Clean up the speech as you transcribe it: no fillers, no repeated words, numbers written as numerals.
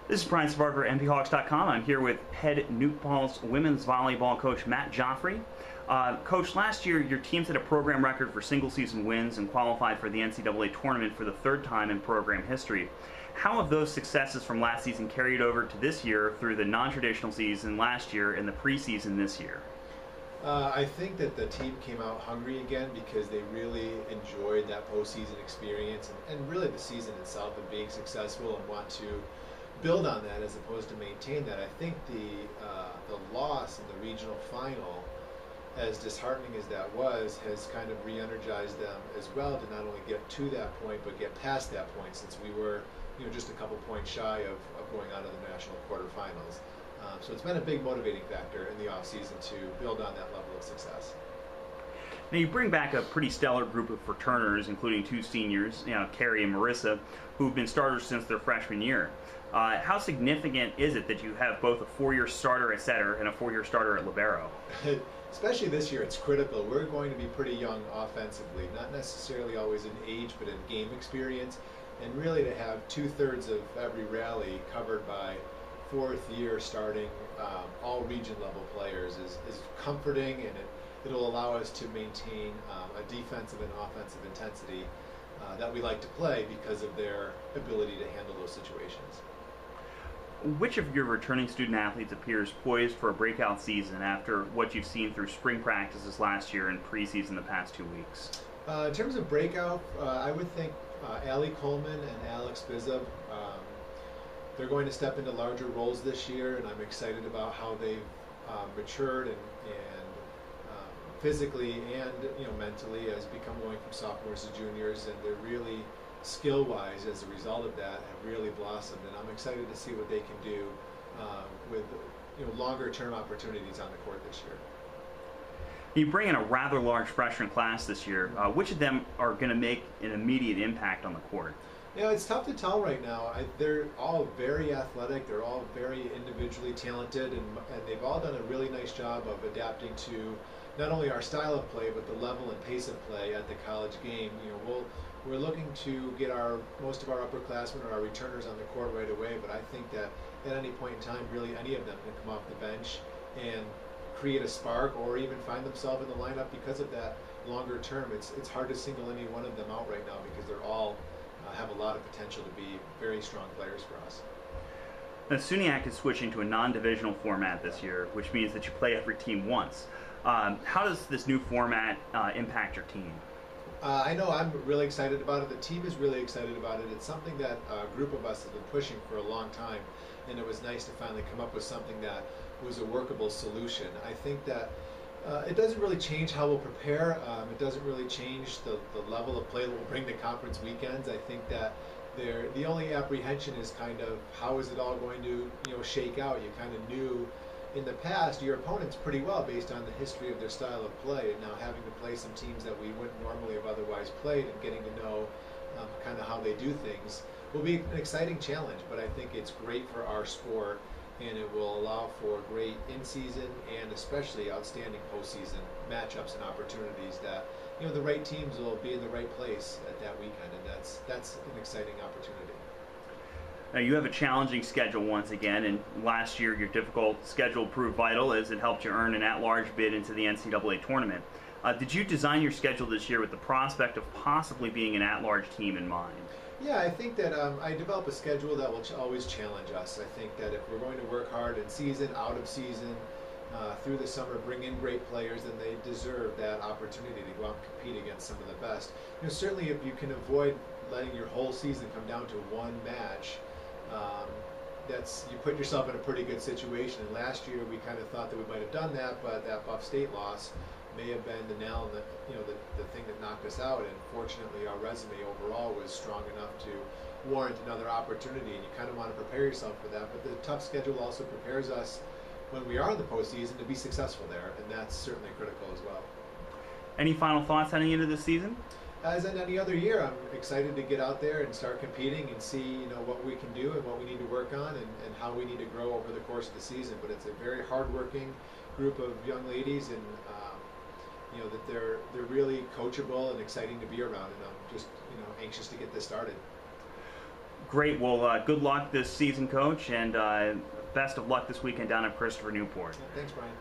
This is Brian Sparker, MPHawks.com. I'm here with head New Paltz women's volleyball coach Matt Joffrey. Coach, last year your team set a program record for single-season wins and qualified for the NCAA tournament for the third time in program history. How have those successes from last season carried over to this year through the non-traditional season last year and the preseason this year? I think that the team came out hungry again because they really enjoyed that postseason experience and really the season itself and being successful and want to build on that as opposed to maintain that. I think the loss in the regional final, as disheartening as that was, has kind of re-energized them as well to not only get to that point but get past that point, since we were just a couple points shy of going on to the national quarterfinals. So it's been a big motivating factor in the off-season to build on that level of success. Now you bring back a pretty stellar group of returners, including two seniors, Carrie and Marissa, who've been starters since their freshman year. How significant is it that you have both a four-year starter at setter and a four-year starter at libero? Especially this year, it's critical. We're going to be pretty young offensively, not necessarily always in age, but in game experience. And really to have 2/3 of every rally covered by fourth-year starting all region-level players is comforting, and it'll allow us to maintain a defensive and offensive intensity that we like to play because of their ability to handle those situations. Which of your returning student athletes appears poised for a breakout season after what you've seen through spring practices last year and preseason the past 2 weeks? In terms of breakout, I would think Allie Coleman and Alex Bizub. They're going to step into larger roles this year, and I'm excited about how they've matured and physically and mentally as become going from sophomores to juniors, and they're really skill-wise as a result of that have really blossomed, and I'm excited to see what they can do with longer-term opportunities on the court this year. You bring in a rather large freshman class this year. Which of them are going to make an immediate impact on the court? It's tough to tell right now. They're all very athletic. They're all very individually talented, and they've all done a really nice job of adapting to not only our style of play, but the level and pace of play at the college game. We're looking to get most of our upperclassmen or our returners on the court right away, but I think that at any point in time, really any of them can come off the bench and create a spark or even find themselves in the lineup because of that longer term. It's hard to single any one of them out right now because they're all have a lot of potential to be very strong players for us. Now, SUNYAC is switching to a non-divisional format this year, which means that you play every team once. How does this new format impact your team? I know I'm really excited about it. The team is really excited about it. It's something that a group of us have been pushing for a long time, and it was nice to finally come up with something that was a workable solution. I think that it doesn't really change how we'll prepare. It doesn't really change the level of play that we'll bring to conference weekends. I think that the only apprehension is kind of how is it all going to shake out. You kind of knew in the past your opponents pretty well based on the history of their style of play, and now having to play some teams that we wouldn't normally have otherwise played and getting to know kind of how they do things will be an exciting challenge. But I think it's great for our sport, and it will allow for great in-season and especially outstanding postseason matchups and opportunities that the right teams will be in the right place at that weekend, and that's an exciting opportunity. Now, you have a challenging schedule once again, and last year your difficult schedule proved vital as it helped you earn an at-large bid into the NCAA tournament. Did you design your schedule this year with the prospect of possibly being an at-large team in mind? Yeah, I think that I develop a schedule that will always challenge us. I think that if we're going to work hard in season, out of season, through the summer, bring in great players, then they deserve that opportunity to go out and compete against some of the best. Certainly if you can avoid letting your whole season come down to one match, you put yourself in a pretty good situation. And last year we kind of thought that we might have done that, but that Buff State loss may have been the nail in the thing that knocked us out. And fortunately, our resume overall was strong enough to warrant another opportunity. And you kind of want to prepare yourself for that. But the tough schedule also prepares us when we are in the postseason to be successful there, and that's certainly critical as well. Any final thoughts heading into this season? As in any other year, I'm excited to get out there and start competing and see what we can do and what we need to work on and how we need to grow over the course of the season. But it's a very hard-working group of young ladies, and that they're really coachable and exciting to be around, and I'm just anxious to get this started. Great. Well, good luck this season, Coach, and best of luck this weekend down at Christopher Newport. Thanks, Brian.